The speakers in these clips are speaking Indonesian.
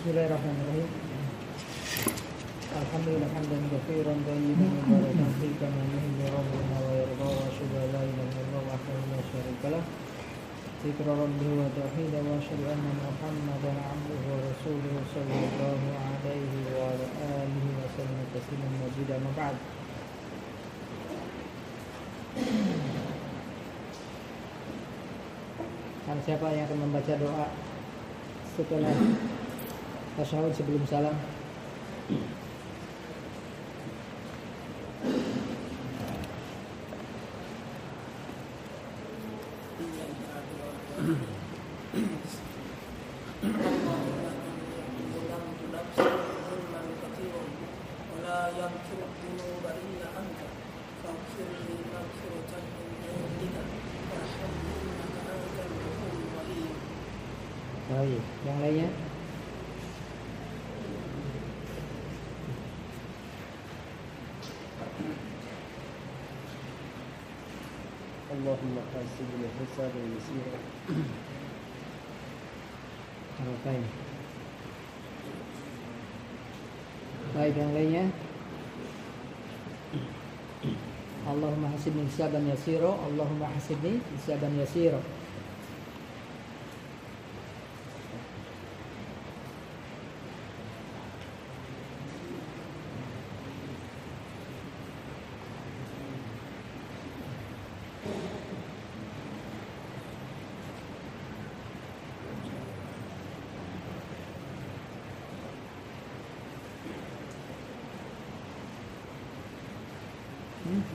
Bismillahirrahmanirrahim. Alhamdulillah hamdan katsiran thayyiban mubarakan fihi kama yuhibbu rabbuna wa yarda wa asyhadu an la ilaha illallah wahdahu la syarika lah. Dzikra rabbihi wa tauhidan wa asyhadu anna Muhammadan 'abduhu wa rasuluhu sallallahu alaihi wa ala alihi wa sallam tasliman mazidan ma ba'd. Siapa yang akan membaca doa setelah tasyahud sebelum salam? Baik, yang lainnya? Allahumma hasibni hisaban yasira. Baik. Baik, yang lainnya? Allahumma hasibni hisaban yasira. Allahumma hasibni hisaban yasira.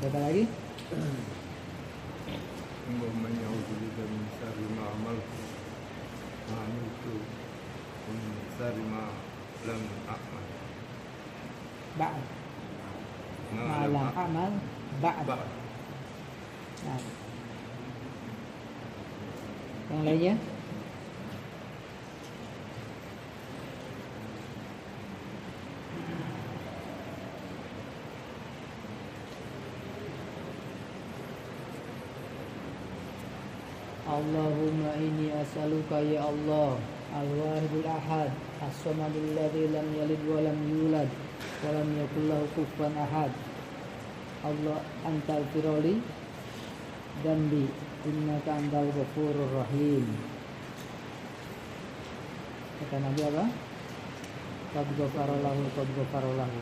Berapa lagi? Allahumma inni a'udzubika min syarri ma amaltu wa min syarri ma lam a'mal. Ba'd. Ma lam a'mal ba'd. Nah. Yang lainnya? Allahumma inni as'aluka ya Allah al-wahidul ahad as-samadul ladzi lam yalid wa lam yulad wa lam yakul lahu kufuwan ahad. Allah antal firoli dambi innaka antal ghafurur rahim. Kata Nabi apa? Qad ghafara lahu.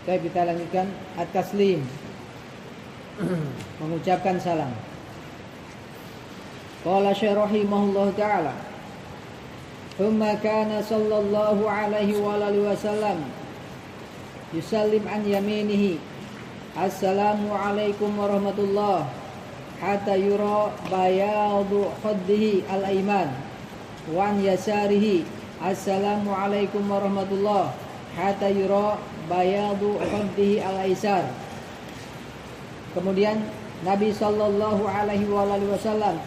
Baik, kita lanjutkan at-taslim. Mengucapkan salam. Qala Syekh rahimahullah taala, "Thumma kana sallallahu alaihi wa alihi wasallam yusallim an yaminihi, assalamu alaikum warahmatullah, hatta yura bayadu khaddihi al-ayman, wa an yasarihi, assalamu alaikum warahmatullah, hatta yura bayadu khaddihi al-aisar." Kemudian Nabi sallallahu alaihi wasallam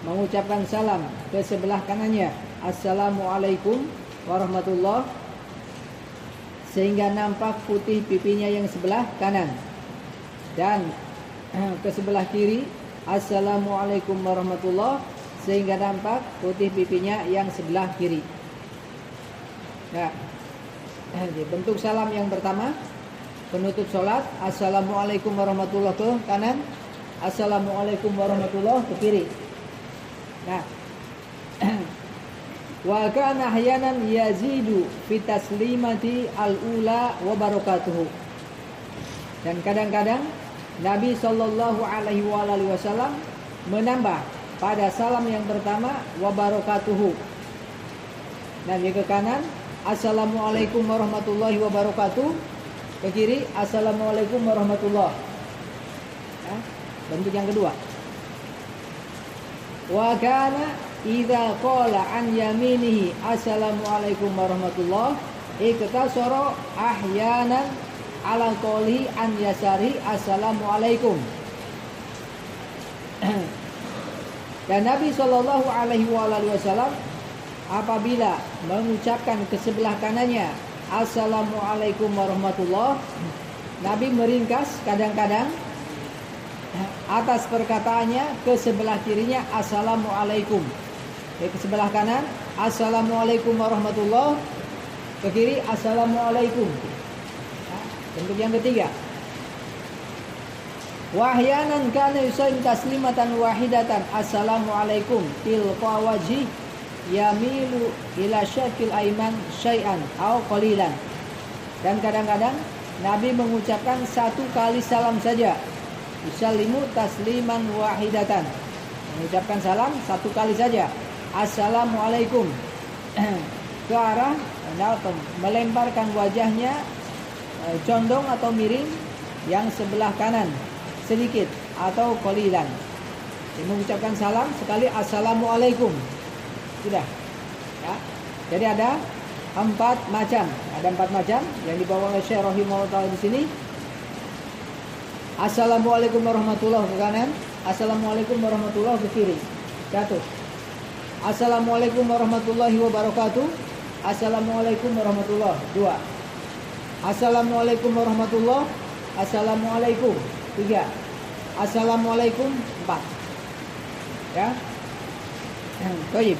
mengucapkan salam ke sebelah kanannya, assalamualaikum warahmatullah, sehingga nampak putih pipinya yang sebelah kanan, dan ke sebelah kiri, assalamualaikum warahmatullah, sehingga nampak putih pipinya yang sebelah kiri. Nah, bentuk salam yang pertama penutup sholat, assalamualaikum warahmatullahi ke kanan, assalamualaikum warahmatullahi ke kiri. Nah, wa kana ahyanan yazidu fi taslimati al-ula wa barakatuhu. Dan kadang-kadang Nabi sallallahu alaihi wasallam menambah pada salam yang pertama wa barakatuhu. Nah, ke kanan assalamualaikum warahmatullahi wabarakatuh, ke kiri assalamualaikum warahmatullahi. Nah, bentuk yang kedua. Wa kana idza qala an yaminihi assalamualaikum warahmatullahi iktasara ahyanan ala qawli an yasari assalamualaikum. Dan Nabi sallallahu alaihi wasallam apabila mengucapkan ke sebelah kanannya assalamualaikum warahmatullah, Nabi meringkas kadang-kadang atas perkataannya ke sebelah kirinya assalamualaikum. Ke sebelah kanan assalamualaikum warahmatullah, ke kiri assalamualaikum. Bentuk yang ketiga. Wahyanan kana yusallim taslimatan wahidatan assalamualaikum tilqa wajhi yamilu ila syakil aiman syai'an au qalilan. Dan kadang-kadang Nabi mengucapkan satu kali salam saja. Yusallimu tasliman wahidatan. Mengucapkan salam satu kali saja. Assalamualaikum. Ke arah atau melemparkan wajahnya condong atau miring yang sebelah kanan sedikit atau qalilan. Mengucapkan salam sekali assalamualaikum. Sudah. Ya. Jadi ada empat macam yang dibawa oleh Syekh rahimahullah taala di sini. Assalamualaikum warahmatullahi ke kanan, assalamualaikum warahmatullahi ke kiri. Satu. Assalamualaikum warahmatullahi wabarakatuh. Assalamualaikum warahmatullahi. Dua. Assalamualaikum warahmatullahi. Assalamualaikum. Tiga. Assalamualaikum. Empat. Ya. Baik.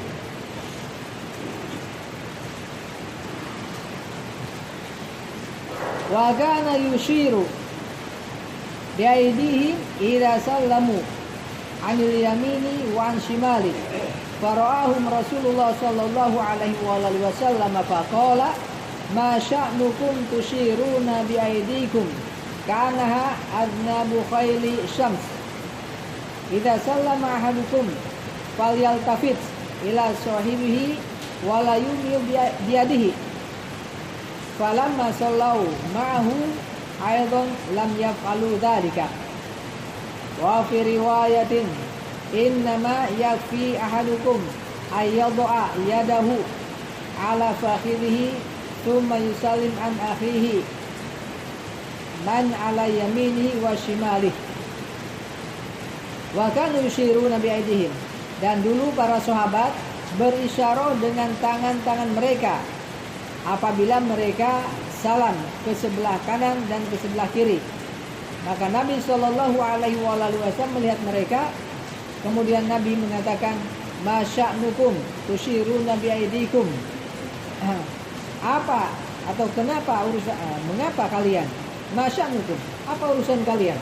Wa kana yushiru bi aydihim idza sallamu 'anil yamini wa 'an shimali. Fara'ahum Rasulullah sallallahu alaihi wa alihi wasallam faqala ma sya'nukum tushiruna bi aydikum ka'annaha adnabu khayli syams. Idza sallama ahadukum falyaltafit ila sahibihi wa la yumil bi yadihi. Falamma sallau ma'ahu aidan lam yaf'alu dzalika. Wa fi riwayatin innama yakfi ahadukum ayyadha yadahu ala fakhidhihi thumma yusallim an akhihi man ala yaminihi wa shimalihi. Wa kanu yushiruna bi aydihim. Dan dulu para sahabat berisyarah dengan tangan-tangan mereka apabila mereka salam ke sebelah kanan dan ke sebelah kiri. Maka Nabi Shallallahu Alaihi Wasallam melihat mereka, kemudian Nabi mengatakan, "Masya'nukum tushiruna bi aydikum." Apa atau kenapa urusan? Mengapa kalian? Masya'nukum. Apa urusan kalian?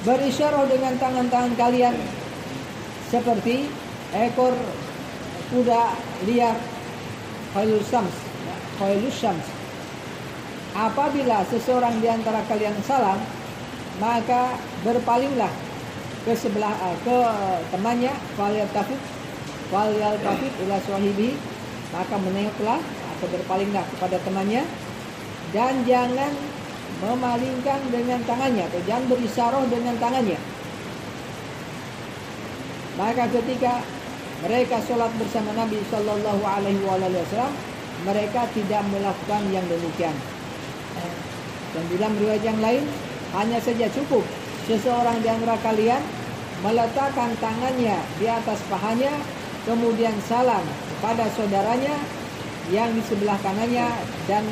Berisyarah dengan tangan-tangan kalian seperti ekor kuda liar. Khailus syams. Apabila seseorang di antara kalian salam, maka berpalinglah ke sebelah ke temannya, falyaltafit ila sahibi, maka menengoklah atau berpalinglah kepada temannya dan jangan memalingkan dengan tangannya atau jangan berisyarah dengan tangannya. Maka ketika mereka sholat bersama Nabi Sallallahu Alaihi Wasallam, mereka tidak melakukan yang demikian. Dan dalam riwayat yang lain, hanya saja cukup seseorang di antara kalian meletakkan tangannya di atas pahanya, kemudian salam kepada saudaranya yang di sebelah kanannya dan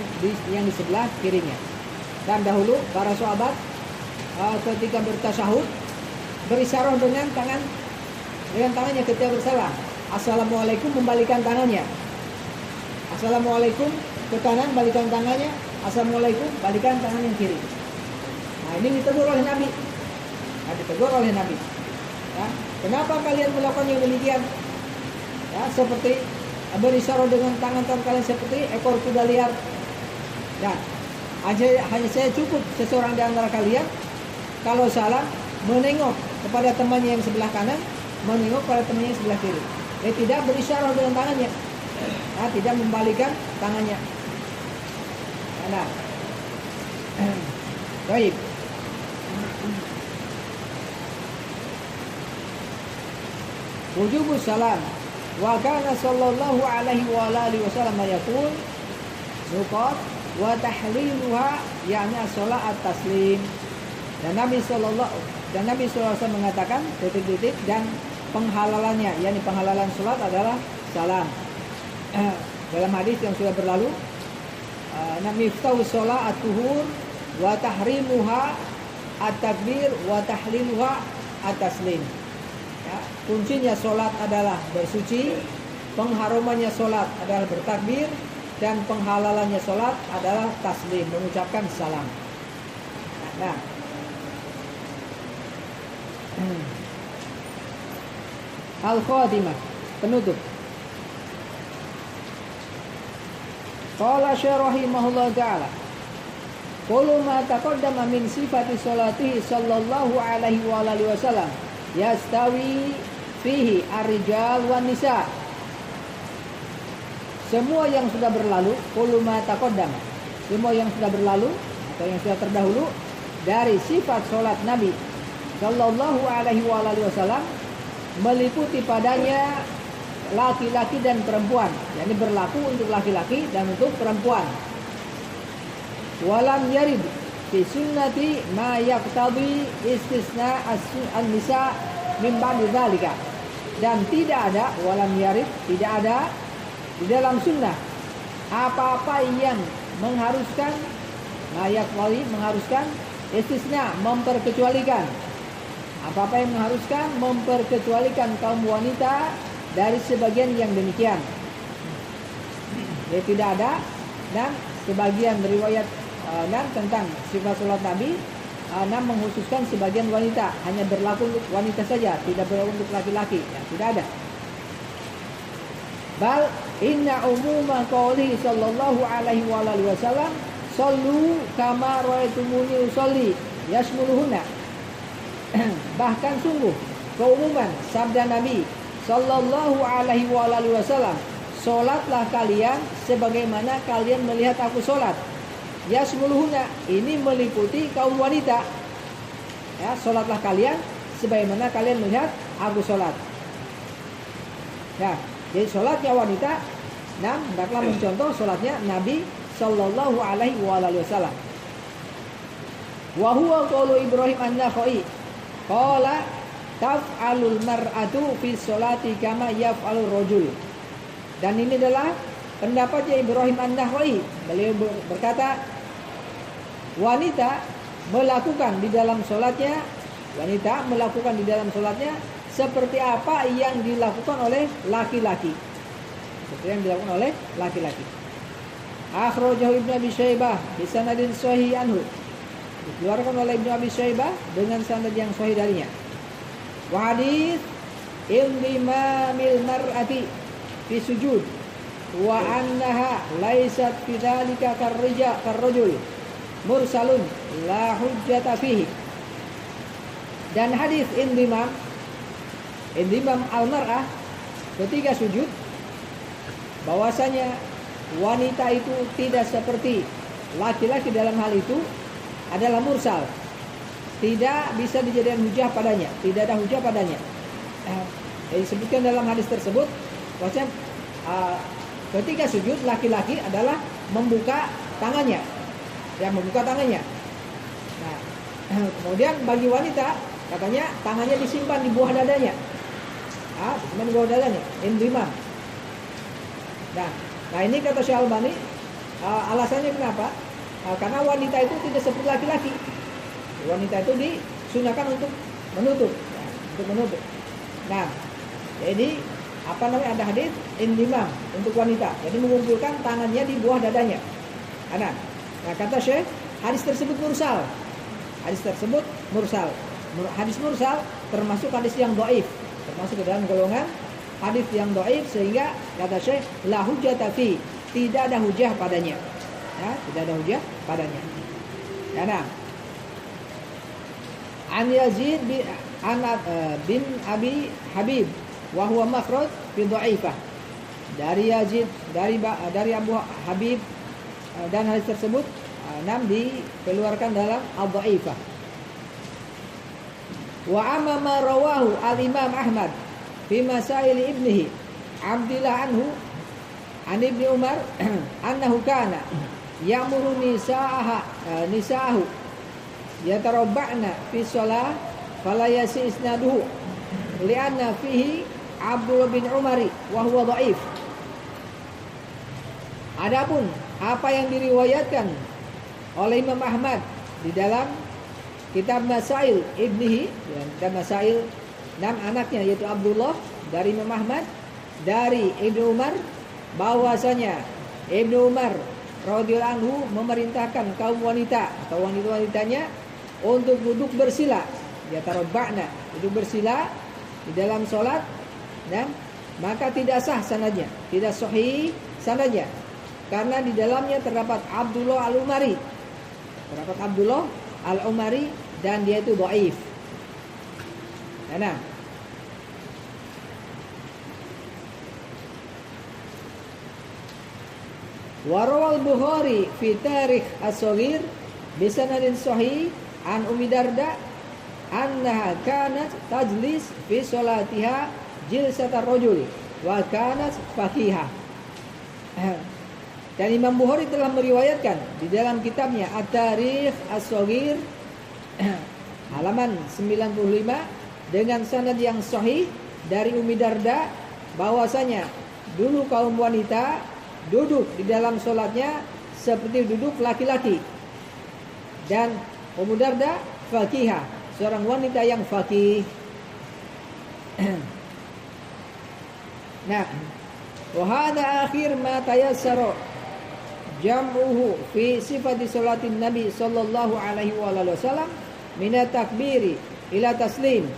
yang di sebelah kirinya. Dan dahulu para sahabat ketika bertasyahud berisyarah dengan tangannya ketika bersalam. Assalamualaikum, membalikan tangannya. Assalamualaikum ke kanan, balikan tangannya. Assalamualaikum, balikan tangan yang kiri. Nah, ini ditegur oleh Nabi. Ya, kenapa kalian melakukan yang demikian? Ya, seperti berisyarah dengan tangan-tangan kalian seperti ekor kuda liar. Ya, hanya saya cukup seseorang di antara kalian kalau salam menengok kepada temannya yang sebelah kanan, menengok pada temannya yang sebelah kiri. Dia tidak berisyarah dengan tangannya, tidak membalikan tangannya. Nah, baik. Wujubus salam. Wa kana sallallahu alaihi wa alihi wasallam yaqul nuqat wa tahliluha yakni as-salat at-taslim. Dan Nabi sallallahu mengatakan titik-titik dan penghalalannya, yakni penghalalan salat adalah salam. Dalam hadis yang sudah berlalu, miftahu shalah at-tuhur wa tahrimuha at-takbir wa tahliluha at-taslim. Ya, kuncinya sholat adalah bersuci, pengharumannya sholat adalah bertakbir, dan penghalalannya sholat adalah taslim, mengucapkan salam. Nah, al-khatimah, penutup. Qala Syekh rahimahullah ta'ala, kullu ma taqaddama min sifati sholatihi sallallahu alaihi wa alihi wasallam yastawi fihi ar-rijal wan nisa. Semua yang sudah berlalu, kullu ma taqaddama, semua yang sudah berlalu atau yang sudah terdahulu dari sifat sholat Nabi sallallahu alaihi wa alihi wasallam meliputi padanya laki-laki dan perempuan, yakni berlaku untuk laki-laki dan untuk perempuan. Walam yarid fi sunnati ma yaqtadi istisna an-nisa min ba'di dzalika. Dan tidak ada, walam yarid, tidak ada di dalam sunnah apa-apa yang mengharuskan ma yaqtadi, mengharuskan, istisna, memperkecualikan, apa-apa yang mengharuskan memperkecualikan kaum wanita dari sebagian yang demikian. Dia tidak ada, dan sebagian riwayat dan tentang sifat sholat Nabi mengkhususkan sebagian wanita, hanya berlaku untuk wanita saja, tidak berlaku untuk laki-laki. Ya, tidak ada. Bal inna umuma qawlihi sallallahu alaihi wa alihi wasallam sallu kama ra'aitumuni usolli yashmuluhunna. Bahkan sungguh keumuman sabda Nabi sallallahu alaihi wa alihi wasallam, solatlah kalian sebagaimana kalian melihat aku solat. Yasmuluhuna, ini meliputi kaum wanita. Ya, solatlah kalian sebagaimana kalian melihat aku solat. Ya, jadi solatnya wanita, nah, hendaklah mencontoh solatnya Nabi sallallahu alaihi wa alihi wasallam. Wa huwa qaulu Ibrahim an-Nakhai qala taf'alul mar'atu fi sholati kama yaf'alur rajul. Dan ini adalah pendapatnya Ibrahim an-Nakhai. Beliau berkata, wanita melakukan di dalam sholatnya, wanita melakukan di dalam sholatnya seperti apa yang dilakukan oleh laki-laki. Seperti yang dilakukan oleh laki-laki. Akhrajahu Ibnu Abi Syaibah bi sanadin sahih anhu. Dikeluarkan oleh Ibnu Abi Syaibah dengan sanad yang sahih darinya. Wa hadits indimamil mar'ati fi sujud wa annaha laysat fi dzalika karrajul mursalun la hujjata fihi. Dan hadis indimam al-mar'ah ketika sujud, bahwasanya wanita itu tidak seperti laki-laki dalam hal itu adalah mursal, tidak bisa dijadikan hujah padanya, tidak ada hujah padanya. Disebutkan dalam hadis tersebut bahwasanya ketika sujud laki-laki adalah membuka tangannya, yang membuka tangannya. Nah, kemudian bagi wanita katanya tangannya disimpan di bawah dadanya, disimpan di bawah dadanya, indimam. Nah ini kata Syekh Albani, alasannya kenapa? Karena wanita itu tidak seperti laki-laki. Wanita itu disunahkan untuk menutup, untuk menutup. Nah, jadi ada hadis indimam untuk wanita. Jadi mengumpulkan tangannya di bawah dadanya. Nah, kata Syekh, hadis tersebut mursal. Hadis tersebut mursal. Hadis mursal termasuk hadis yang dhaif, termasuk ke dalam golongan hadis yang dhaif, sehingga kata Syekh la hujjata fi, tidak ada hujah padanya. Ya, tidak ada hujah padanya. Ya, nah. An Yazid bin Abi Habib wa huwa makhraj fi dhaifah. Dari Yazid dari Abu Habib, dan hadis tersebut dikeluarkan dalam al-dhaifah. Wa amma ma rawahu al-Imam Ahmad fi masail ibnihi Abdillah anhu an Ibni Umar annahu kana ya'muru nisa'ahu yatarabba'na fi shalah fala yasi isnaduhu li'anna fihi Abdullah bin Umari wa huwa dhaif. Adapun apa yang diriwayatkan oleh Imam Ahmad di dalam kitab Masail ibnihi, ya, kitab Masail 6 anaknya yaitu Abdullah dari Imam Ahmad dari Ibnu Umar bahwasanya Ibnu Umar radhiyallahu anhu memerintahkan kaum wanita atau wanita-wanitanya untuk duduk bersila, ya tarobba'na, duduk bersila di dalam sholat, dan maka tidak sah sanadnya, tidak sahih sanadnya, karena di dalamnya terdapat Abdullah al-Umari, dan dia itu dhaif. Nah, warawal Bukhari fi tarikh as-saghir bisanadin sahih an Ummi Darda annaha kanat tajlis fi salatiha jilsatar rajul wa kanat faqihah. Dan Imam Bukhari telah meriwayatkan di dalam kitabnya At-Tarikh As-Saghir halaman 95 dengan sanad yang sahih dari Ummi Darda bahwasanya dulu kaum wanita duduk di dalam sholatnya seperti duduk laki-laki, dan Ummu Darda faqihah, seorang wanita yang faqih. Nah, wa hadha akhir ma tayassara jam'uhu fi sifati sholatin Nabi sallallahu alaihi wasallam min takbiri ila taslim.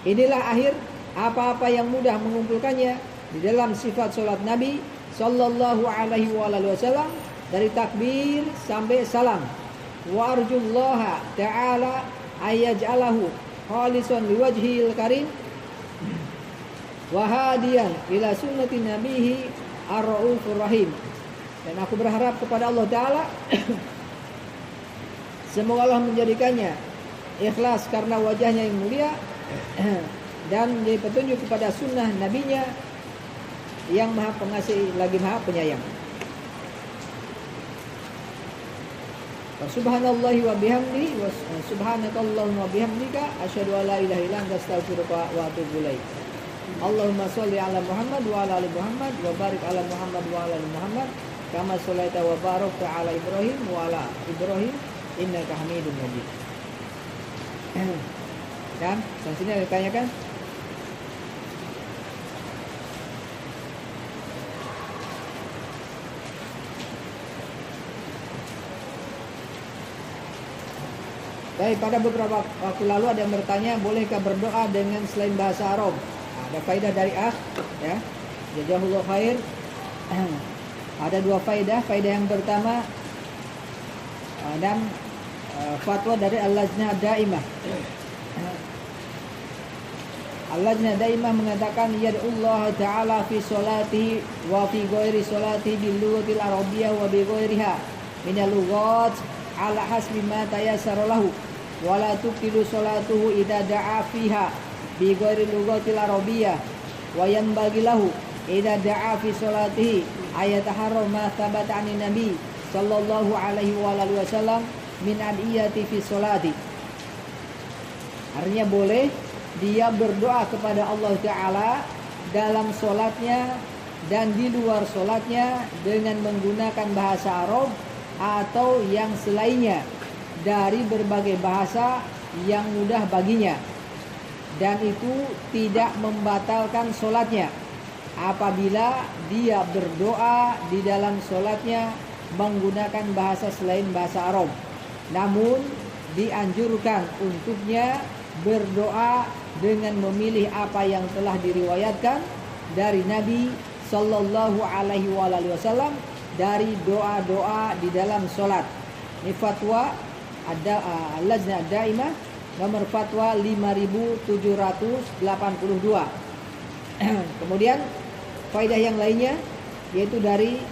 Inilah akhir apa-apa yang mudah mengumpulkannya di dalam sifat sholat Nabi sallallahu alaihi wasallam dari takbir sampai salam. Wa arjullaha ta'ala ayyaj'alahu khalisan liwajhil karim wa hadiyan ila sunnati nabihi ar-raufur rahim. Dan aku berharap kepada Allah Ta'ala semoga Allah menjadikannya ikhlas karena wajahnya yang mulia dan menjadi petunjuk kepada sunnah nabinya yang maha pengasih lagi maha penyayang. Subhanallahi wa bihamdihi wa subhanakallahumma wa bihamdika asyhadu an la ilaha illa anta astaghfiruka wa atubu ilaik. Allahumma shalli ala Muhammad wa ala ali Muhammad wa barik ala Muhammad wa ala ali Muhammad kama shallaita wa barakta ala Ibrahim wa ala Ibrahim innaka Hamidum Majid. Dan selanjutnya ditanyakan. Baik, pada beberapa waktu lalu ada yang bertanya, bolehkah berdoa dengan selain bahasa Arab? Ada faedah dari ya. Jazakallahu khair. Ada 2 faedah. Faedah yang pertama dan fatwa dari Al-Lajnah Daimah. Al-Lajnah Daimah mengatakan yad'ullah ta'ala fi sholatihi wa fi ghairi sholatihi bil lughatil arabiyyah wa bi ghairiha min al-lughat ala hasbi ma tayassara lahu wa la tuqilu sholatuhu idza da'a fiha bi ghairi lughatil arabiyyah wa yanbaghi lahu idza da'a fi sholatihi ayataharra ma thabata 'ani nabi sallallahu alaihi wa alihi wasallam min adiyati fi sholati. Artinya boleh dia berdoa kepada Allah Ta'ala dalam sholatnya dan di luar sholatnya dengan menggunakan bahasa Arab atau yang selainnya dari berbagai bahasa yang mudah baginya, dan itu tidak membatalkan sholatnya apabila dia berdoa di dalam sholatnya menggunakan bahasa selain bahasa Arab. Namun dianjurkan untuknya berdoa dengan memilih apa yang telah diriwayatkan dari Nabi sallallahu alaihi wasallam dari doa-doa di dalam sholat. Ini fatwa ada Al-Lajnah Daimah nomor fatwa 5782. Kemudian faedah yang lainnya yaitu dari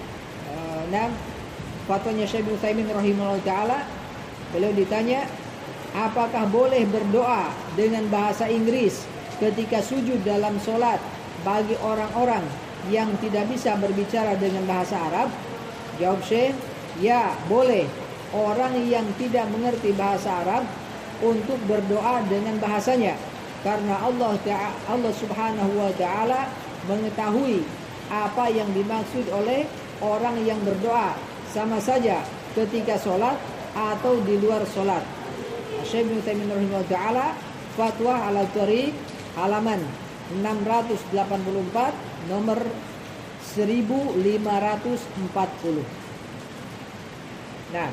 fatwanya Syekh Utsaimin rahimahullah taala. Beliau ditanya, apakah boleh berdoa dengan bahasa Inggris ketika sujud dalam sholat bagi orang-orang yang tidak bisa berbicara dengan bahasa Arab? Jawab Syekh, ya boleh orang yang tidak mengerti bahasa Arab untuk berdoa dengan bahasanya, karena Allah subhanahu wa ta'ala mengetahui apa yang dimaksud oleh orang yang berdoa, sama saja ketika sholat atau di luar sholat. Syekh Ibnu Taimiyah rahimahullah taala, Fatwa ala Thariq, halaman 684, nomor 1540. Nah,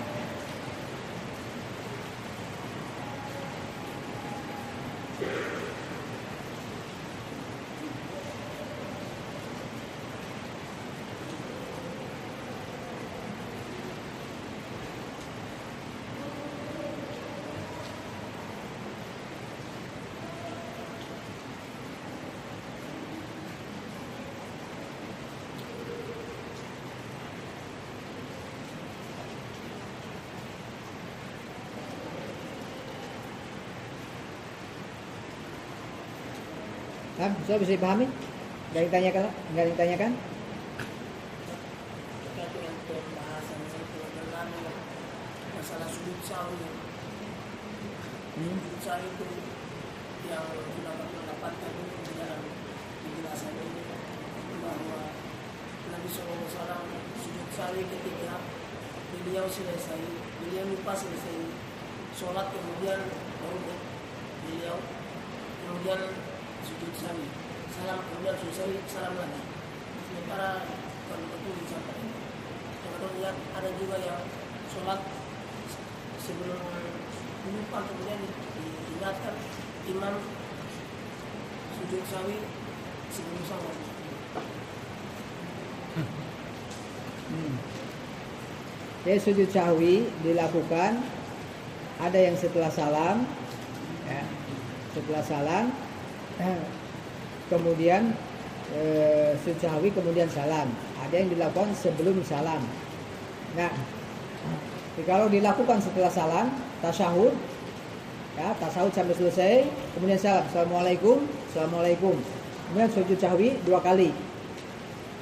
bisa dipahami? Nggak ditanyakan? Nggak ditanyakan? Terkait dengan pembahasan tentang masalah sujud sahwi. Sujud sahwi itu yang dapat mendapatkan di dalam penjelasan ini bahwa Nabi SAW sujud sahwi ketika beliau lupa selesai sholat, kemudian beliau kemudian sujud sahwi, salam, kemudian sujud sahwi, salam lagi. Sementara kalau itu disampaikan, kemudian ada juga yang sholat sebelum lupa, kemudian diingatkan imam sujud sahwi sebelum salam. Jadi sujud sahwi dilakukan ada yang setelah salam, ya, setelah salam, kemudian sujud sahwi kemudian salam. Ada yang dilakukan sebelum salam. Nah, kalau dilakukan setelah salam, tasyahud, ya, tasyahud sampai selesai, kemudian salam, assalamualaikum, assalamualaikum. Kemudian sujud sahwi 2 kali.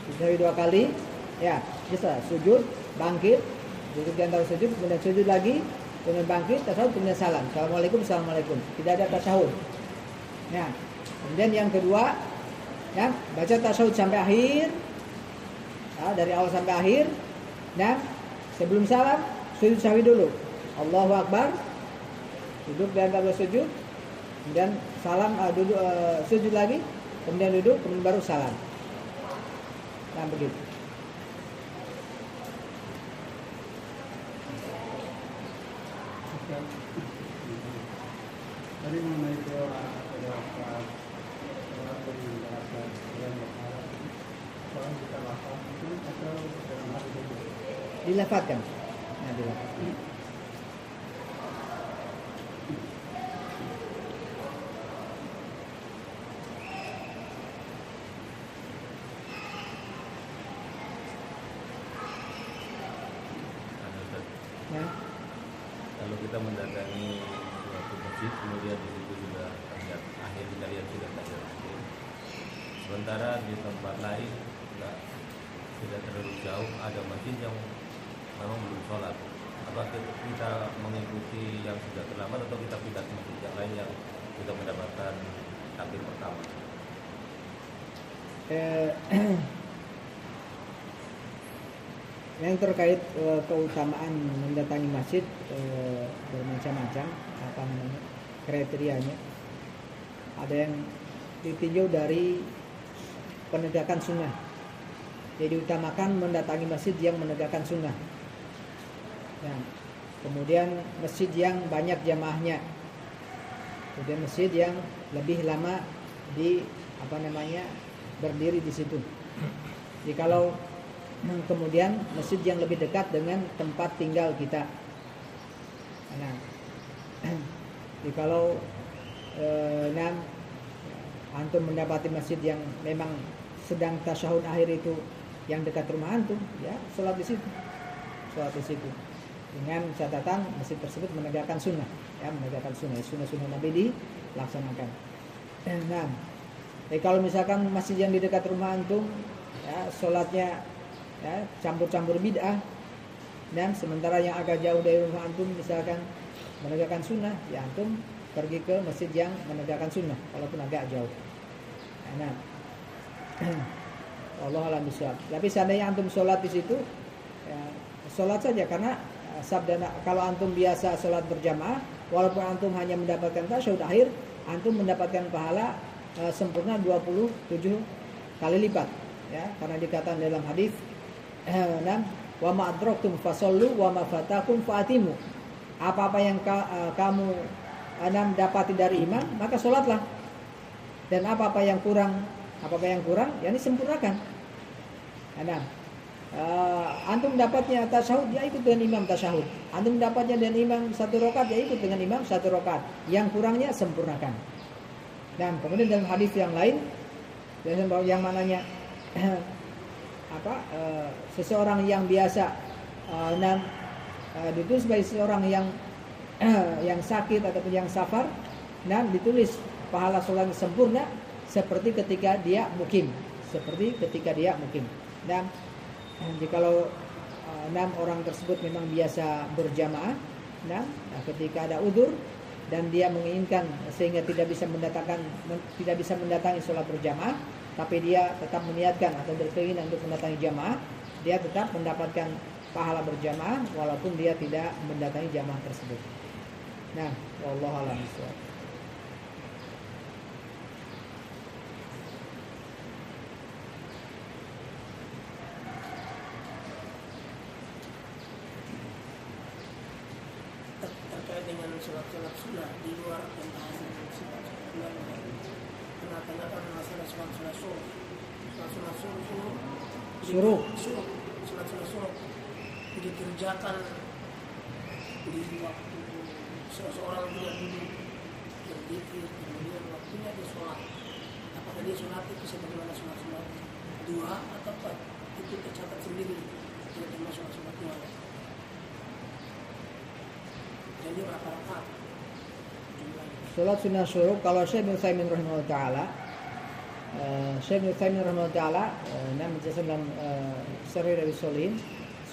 Sujud sahwi 2 kali, ya, bisa sujud, bangkit, duduk di antara sujud, kemudian sujud lagi, kemudian bangkit, tasyahud, kemudian salam, assalamualaikum, assalamualaikum. Tidak ada tasyahud. Ya. Kemudian yang kedua, ya, baca tasyahud sampai akhir, ya, dari awal sampai akhir. Dan sebelum salam, sujud sahwi dulu, Allahu Akbar, duduk di antara sujud, kemudian salam, duduk, sujud lagi, kemudian duduk, kemudian baru salam. Nah, begitu. Tadi mengenai doa wafat, doa meninggalkan yang berharap, orang kita lafaz itu atau dalam hati itu? Dilafatkan. Nah, dilafatkan. Ya. Kalau kita mendatangi suatu masjid, kemudian di situ sudah tahiyat akhir, kita lihat sudah tahiyat akhir. Sementara di tempat lain tidak terlalu jauh ada masjid yang memang belum sholat. Apakah kita mengikuti yang sudah terlambat atau kita pindah ke masjid yang lain yang kita mendapatkan takbir pertama? Yang terkait keutamaan mendatangi masjid bermacam-macam, apa namanya, kriterianya. Ada yang ditinjau dari penegakan sunnah. Jadi utamakan mendatangi masjid yang menegakkan sunnah. Ya. Kemudian masjid yang banyak jamaahnya. Kemudian masjid yang lebih lama berdiri di situ. Jadi kalau kemudian masjid yang lebih dekat dengan tempat tinggal kita. Nah, jadi kalau antum mendapati masjid yang memang sedang tasyahud akhir itu yang dekat rumah antum, ya sholat di situ, dengan catatan masjid tersebut menegakkan sunnah, ya, menegakkan sunnah Nabi dilaksanakan. Nah, jadi kalau misalkan masjid yang di dekat rumah antum, ya, sholatnya, ya, campur-campur bid'ah, dan sementara yang agak jauh dari rumah antum misalkan menegakkan sunnah, ya antum pergi ke masjid yang menegakkan sunnah walaupun agak jauh. Nah, Allah alam bishawab. Tapi seandainya antum sholat di situ, ya, sholat saja, karena sabda kalau antum biasa sholat berjamaah, walaupun antum hanya mendapatkan tasyahud akhir, antum mendapatkan pahala sempurna 27 kali lipat, ya, karena dikatakan dalam hadis wa ma adraktum fasallu wa ma fatakum faatimu. Apa-apa yang kamu dapati dari imam, maka sholatlah. Dan apa-apa yang kurang, yakni sempurnakan. Antum dapatnya tasyahud, ya ikut dengan imam tasyahud. Antum dapatnya dengan imam 1 rakaat, ya ikut dengan imam 1 rakaat. Yang kurangnya sempurnakan. Dan kemudian dalam hadis yang lain, yang mananya seseorang yang biasa ditulis sebagai seseorang yang sakit ataupun yang safar, dan ditulis pahala sholat sempurna seperti ketika dia mukim, Dan jikalau 6 orang tersebut memang biasa berjamaah, ketika ada udzur dan dia menginginkan sehingga tidak bisa mendatangi sholat berjamaah, tapi dia tetap meniatkan atau berkeinginan untuk mendatangi jamaah, dia tetap mendapatkan pahala berjamaah walaupun dia tidak mendatangi jamaah tersebut. Wallahu a'lam bishawab. Terkait dengan sholat-sholat sunnah di luar pembahasan sifat ulama, tengah-tengah masalah sholat-sholat suruh. Sholat-sholat suruh dikerjakan di waktu seseorang punya dulu berzikir, kemudian waktunya dia sholat. Apakah dia sholat itu sebagaimana sholat-sholat duha atau itu tercatat sendiri tidak termasuk sholat duha? Jadi berapa rakaat Sholat sunnah syuruk, kalau Syekh bin Utsaimin rahimahullah taala, menjelaskan dalam Syahrul Rabiul Sholihin,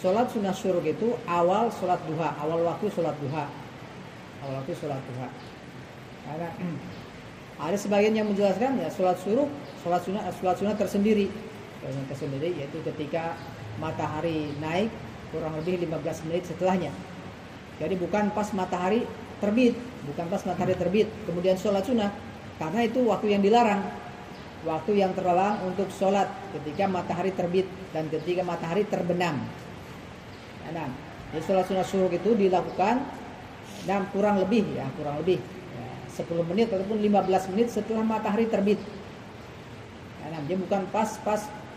sholat sunnah syuruk itu awal sholat duha, awal waktu sholat duha. Karena ada sebagian yang menjelaskan ya sholat sunnah tersendiri, yaitu ketika matahari naik kurang lebih 15 menit setelahnya. Jadi bukan pas matahari terbit, kemudian sholat sunnah, karena itu waktu yang dilarang, waktu yang terlarang untuk sholat ketika matahari terbit dan ketika matahari terbenam. Jadi sholat sunnah syuruk itu dilakukan kurang lebih 10 menit ataupun 15 menit setelah matahari terbit. Jadi bukan pas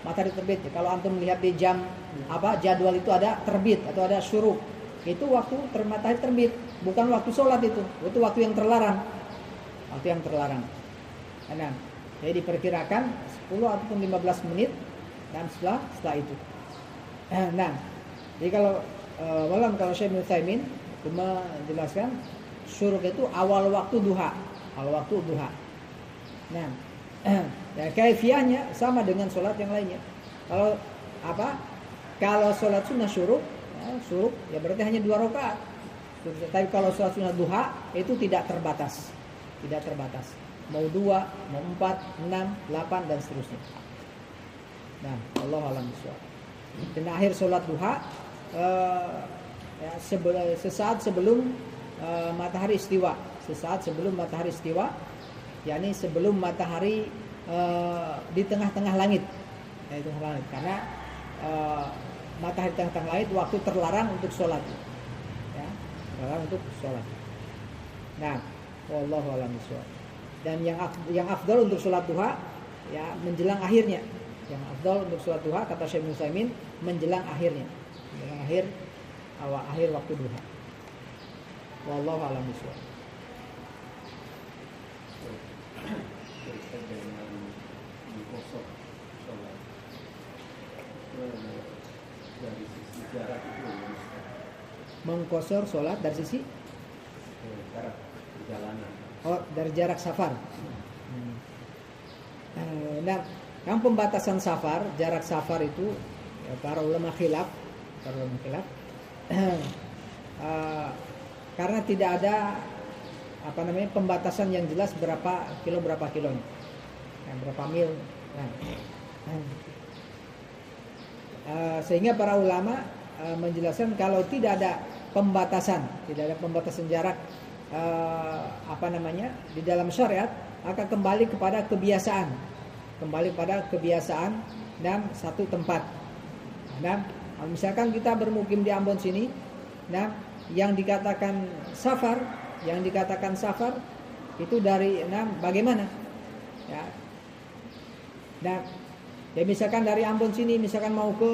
matahari terbit. Kalau antum melihat di jadwal itu ada terbit atau ada syuruk, itu waktu matahari terbit, bukan waktu sholat itu waktu yang terlarang. Jadi diperkirakan 10 ataupun 15 menit dan setelah itu. Jadi kalau Syekh bin Utsaimin menjelaskan syuruk itu awal waktu duha. Kaifiahnya sama dengan sholat yang lainnya. Kalau sholat sunnah syuruk ya berarti hanya 2 rakaat. Tapi kalau sholat sunnah duha itu tidak terbatas. Mau 2, mau 4, 6, 8 dan seterusnya. Wallahu a'lam bishawab. Dan akhir sholat duha sesaat sebelum matahari istiwa. Yakni sebelum matahari di tengah-tengah langit. Karena matahari tengah-tengah langit waktu terlarang untuk sholat. Wallahu a'lam bishawab. Dan yang afdal untuk sholat duha ya menjelang akhirnya. Yang afdal untuk sholat duha kata Syekh bin Utsaimin menjelang akhirnya. Menjelang akhir waktu duha. Wallahu a'lam bishawab. Berkaitan dengan mengkosor sholat dari sisi jarak itu, Mengkosor sholat dari sisi jarak perjalanan. Dari jarak safar. Yang pembatasan safar, jarak safar itu ya, para ulama khilaf. Karena tidak ada pembatasan yang jelas berapa kilonya, berapa mil. Sehingga para ulama menjelaskan kalau tidak ada pembatasan jarak di dalam syariat akan kembali kepada kebiasaan, dan satu tempat. Nah, misalkan kita bermukim di Ambon sini, nah yang dikatakan safar itu dari bagaimana? Ya. Nah, ya misalkan dari Ambon sini, misalkan mau ke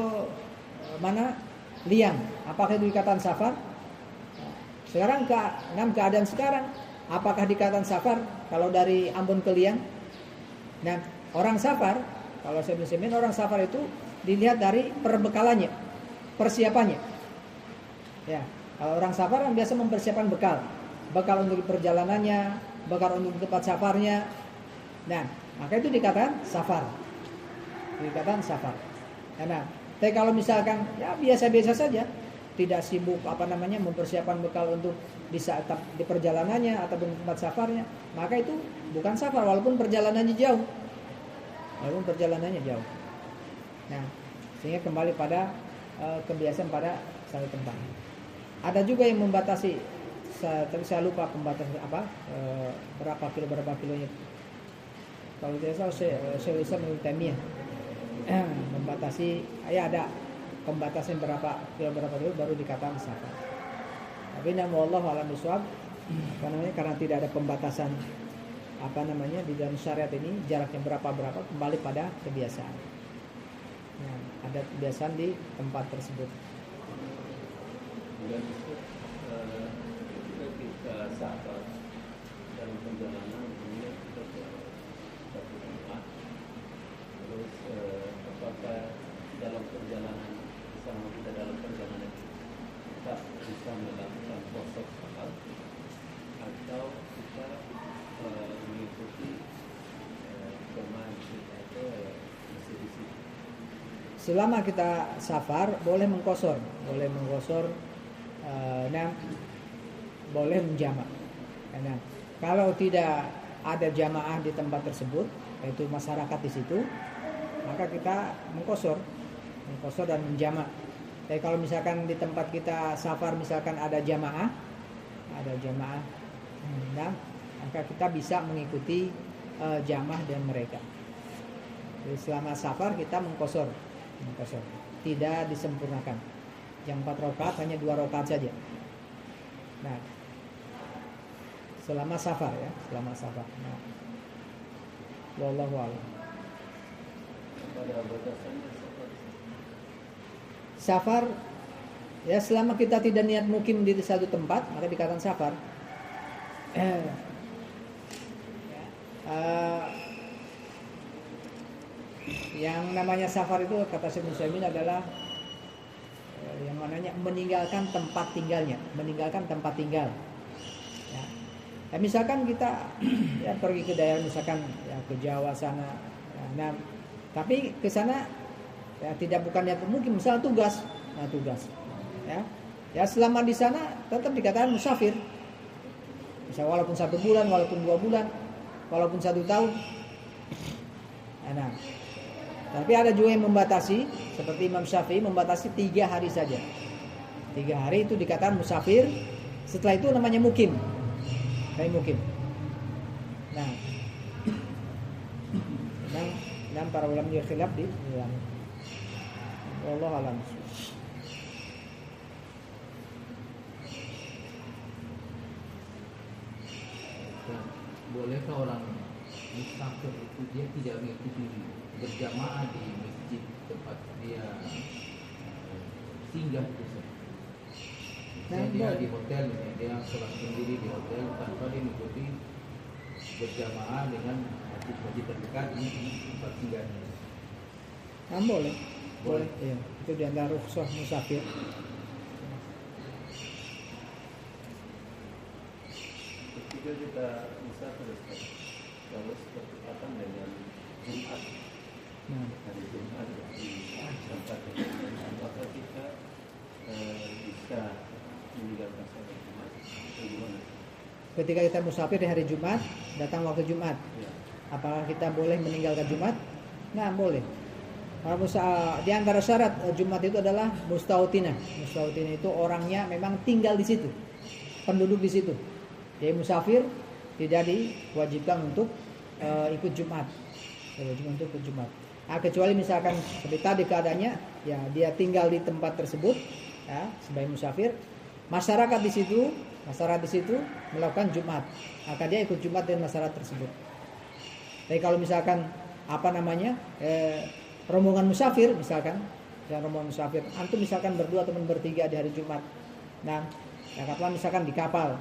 mana? Liang, apakah itu dikatakan safar? Sekarang keadaan sekarang, apakah dikatakan safar kalau dari Ambon ke Liang? Nah, orang safar, kalau saya semen orang safar itu dilihat dari perbekalannya, persiapannya. Ya, kalau orang safar kan biasa mempersiapkan bekal untuk perjalanannya, bekal untuk tempat safarnya. Nah, maka itu dikatakan safar. Nah, tapi kalau misalkan ya biasa-biasa saja, tidak sibuk mempersiapkan bekal untuk di saat di perjalanannya atau di tempat safarnya, maka itu bukan safar walaupun perjalanannya jauh. Nah, sehingga kembali pada kebiasaan pada satu tempat. Ada juga yang membatasi, tapi saya lupa pembatasan berapa kilonya. Kalau tidak salah saya bisa Taimiyah membatasi, ya ada pembatasan berapa kilo baru dikatakan safar. Tapi wallahu a'lam bishawab, karena tidak ada pembatasan di dalam syariat ini jaraknya berapa kembali pada kebiasaan. Nah, ada kebiasaan di tempat tersebut. Dan ketika safar dalam perjalanan ini kita ke satu tempat, terus apakah dalam perjalanan selama kita dalam perjalanan kita bisa melakukan proses safar atau kita mengikuti kemana atau masih di situ? Selama kita safar boleh mengkosor, boleh menjamak. Nah, kalau tidak ada jamaah di tempat tersebut, yaitu masyarakat di situ, maka kita mengkosor dan menjamak. Tapi kalau misalkan di tempat kita safar misalkan ada jamaah, nah, maka kita bisa mengikuti jamaah dan mereka. Jadi selama safar kita mengkosor, tidak disempurnakan. Yang 4 rakaat hanya 2 rakaat saja. Nah, selama safar. Nah, wallahu a'lam. Safar ya selama kita tidak niat mukim di satu tempat maka dikatakan safar. Yang namanya safar itu kata Syekh Musaimin adalah yang mananya meninggalkan tempat tinggal. Ya, misalkan kita ya pergi ke daerah misalkan ya ke Jawa sana, ya, nah, tapi ke sana ya tidak bukan niat mungkin misalnya tugas, ya selama di sana tetap dikatakan musafir. Bisa walaupun 1 bulan, walaupun 2 bulan, walaupun 1 tahun. Nah, tapi ada juga yang membatasi, seperti Imam Syafi'i membatasi 3 hari saja. 3 hari itu dikatakan musafir. Setelah itu namanya mukim. Nah, dan para ulama juga khilaf di dalam. Wallahu a'lam. Bolehkah orang musafir itu dia tidak mengikuti berjamaah di masjid tempat dia singgah tersebut? Dia di hotel, dia sholat sendiri di hotel tanpa dia mengikuti berjamaah dengan masjid terdekat di tempat singgahnya. Boleh. Ya, itu di antara rukhsah musafir. Ketika kita musafir, kalau bertepatan dengan Jumat, hari Jumat di tempat apakah kita bisa meninggalkan sholat Jumat atau gimana? Ketika kita musafir di hari Jumat, datang waktu Jumat, Ya. apakah kita boleh meninggalkan Jumat? Nah, boleh. Di antara syarat Jumat itu adalah mustautinah. Mustautinah itu orangnya memang tinggal di situ, penduduk di situ. Dia musafir tidak diwajibkan untuk ikut Jumat. Diwajibkan untuk ikut Jumat. Nah, kecuali misalkan seperti tadi keadaannya, ya dia tinggal di tempat tersebut, ya, sebagai musafir, masyarakat di situ melakukan Jumat, maka dia ikut Jumat dengan masyarakat tersebut. Tapi kalau misalkan rombongan musafir misalkan, dan rombongan musafir, antum misalkan berdua atau bertiga di hari Jumat, nah, ya katakanlah misalkan di kapal,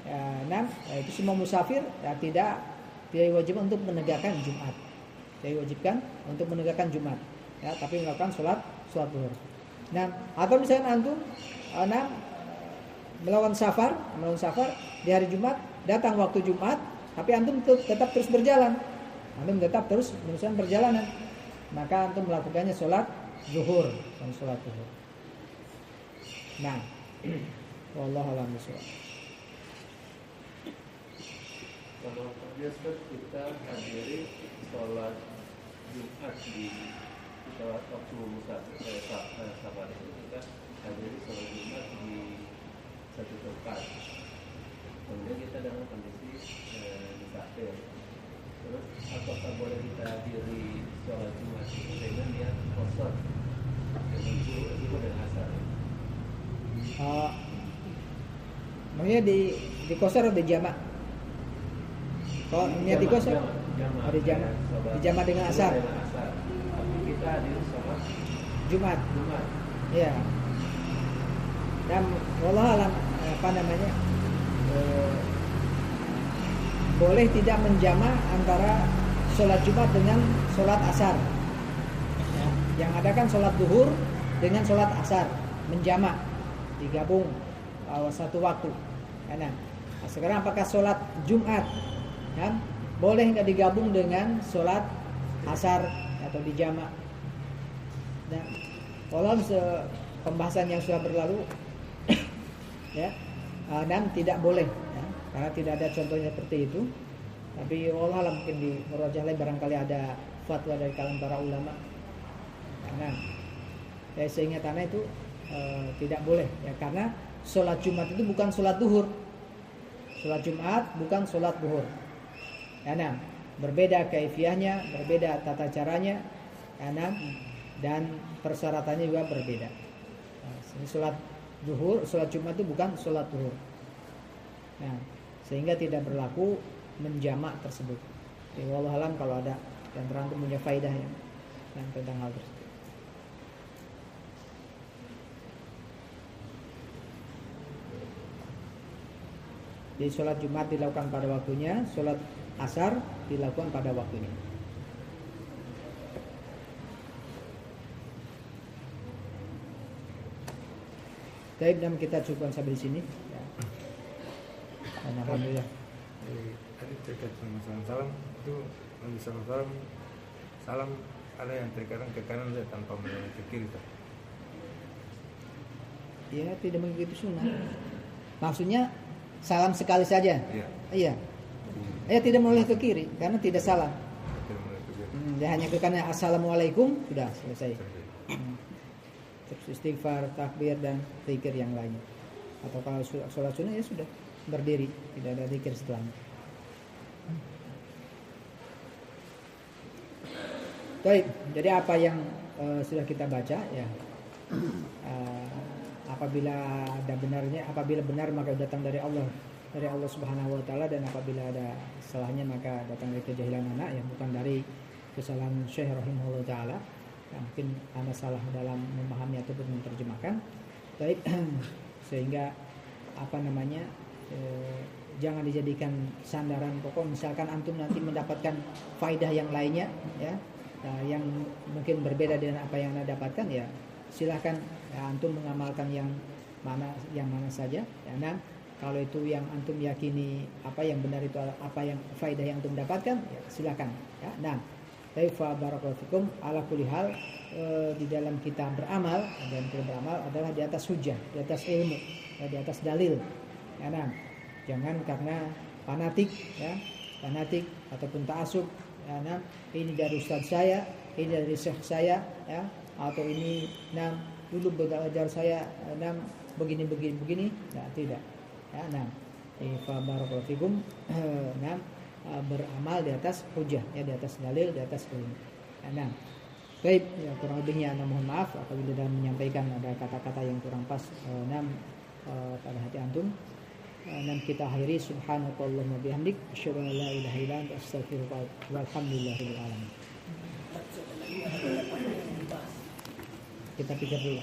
ya, nah, itu semua musafir ya, tidak diwajibkan untuk menegakkan Jumat, tidak diwajibkan untuk menegakkan Jumat, ya, tapi melakukan sholat zuhur. Nah, atau misalkan antum, melakukan safar di hari Jumat, datang waktu Jumat, tapi antum tetap terus berjalan, meneruskan perjalanan, maka antum melakukannya sholat zuhur. Nah, wallahu a'lam bishawab. Kalau biasa kita hadiri sholat Jumat di sholat waktu safar itu kita hadiri sholat Jumat di satu tempat. Kemudian kita dalam kondisi musafir. Terus apakah boleh kita hadiri sholat Jumat itu dengan niat qasar dengan zuhur dan asar? Maksudnya di qasar atau di jamak? Kalau niat di qasar, di jamak dengan asar. Tapi kita hadiri sholat Jumat. Ya. Dan wallahu alam boleh tidak menjamak antara sholat Jumat dengan sholat asar. Ya, yang ada kan sholat duhur dengan sholat asar, menjamak, digabung satu waktu. Nah, sekarang apakah sholat Jumat, ya, boleh nggak digabung dengan sholat asar atau dijamak? Nah, walau pembahasan yang sudah berlalu, ya, dan tidak boleh. Karena tidak ada contohnya seperti itu. Tapi wallah mungkin di Murajah lain barangkali ada fatwa dari kalangan para ulama. Nah, seingat anak itu tidak boleh, ya, karena sholat Jumat itu bukan sholat duhur. Sholat Jumat bukan sholat duhur. Ya, nah, berbeda kaifiyahnya, berbeda tata caranya, ya, nah, dan persyaratannya juga berbeda. Nah, sholat duhur, sholat Jumat itu bukan sholat duhur. Nah, sehingga tidak berlaku menjamak tersebut. Jadi wallahu alam kalau ada yang terang punya faidah yang tentang hal tersebut. Jadi sholat Jumat dilakukan pada waktunya, sholat asar dilakukan pada waktunya. Baik, dan kita cukupkan sampai di sini. Ya. Alhamdulillah. Tadi terkait sama salam itu Nabi SAW salam ada yang terkadang ke kanan saja tanpa menoleh ke kiri. Ya, tidak mengikuti sunnah. Maksudnya salam sekali saja. Iya. Tidak menoleh ke kiri karena tidak salam. Dia hanya ke kanan, assalamualaikum, sudah selesai. Terus istighfar, takbir dan zikir yang lainnya. Atau kalau sholat sunnah ya sudah berdiri, tidak ada zikir setelahnya. Baik, jadi apa yang sudah kita baca ya, apabila benar maka datang dari Allah Subhanahu Wa Taala, dan apabila ada salahnya maka datang dari kejahilan anak, ya, bukan dari kesalahan Syekh rahimahullah taala. Ya, mungkin ada salah dalam memahami ataupun menerjemahkan. Baik, sehingga jangan dijadikan sandaran pokok. Misalkan antum nanti mendapatkan faidah yang lainnya, ya, yang mungkin berbeda dengan apa yang anda dapatkan, ya silahkan, ya, antum mengamalkan yang mana saja, ya. Nah, kalau itu yang antum yakini apa yang benar itu apa yang faidah yang antum dapatkan, ya silahkan, ya. Nah, fa barakallahu fikum, ala kulli hal, di dalam kita beramal, dan kita beramal adalah di atas hujjah, di atas ilmu, ya, di atas dalil, ya. Nah, jangan karena fanatik ataupun ta'assub, ya, nah, ini dari ustaz saya, ini dari syekh saya, ya, atau ini dulu belajar saya begini, nah, tidak, ya. Nah, Fa barakallahu fikum. Nah, beramal di atas hujah, ya, di atas dalil, di atas ilmu. Nah, baik, ya, kurang lebihnya mohon maaf apabila dalam menyampaikan ada kata-kata yang kurang pas pada hati antum. Kita akhiri subhanakallahumma bihamdik asyhadu an la ilaha illa anta astaghfiruka wa alhamdulillahirabbil alamin. Kita pikir dulu.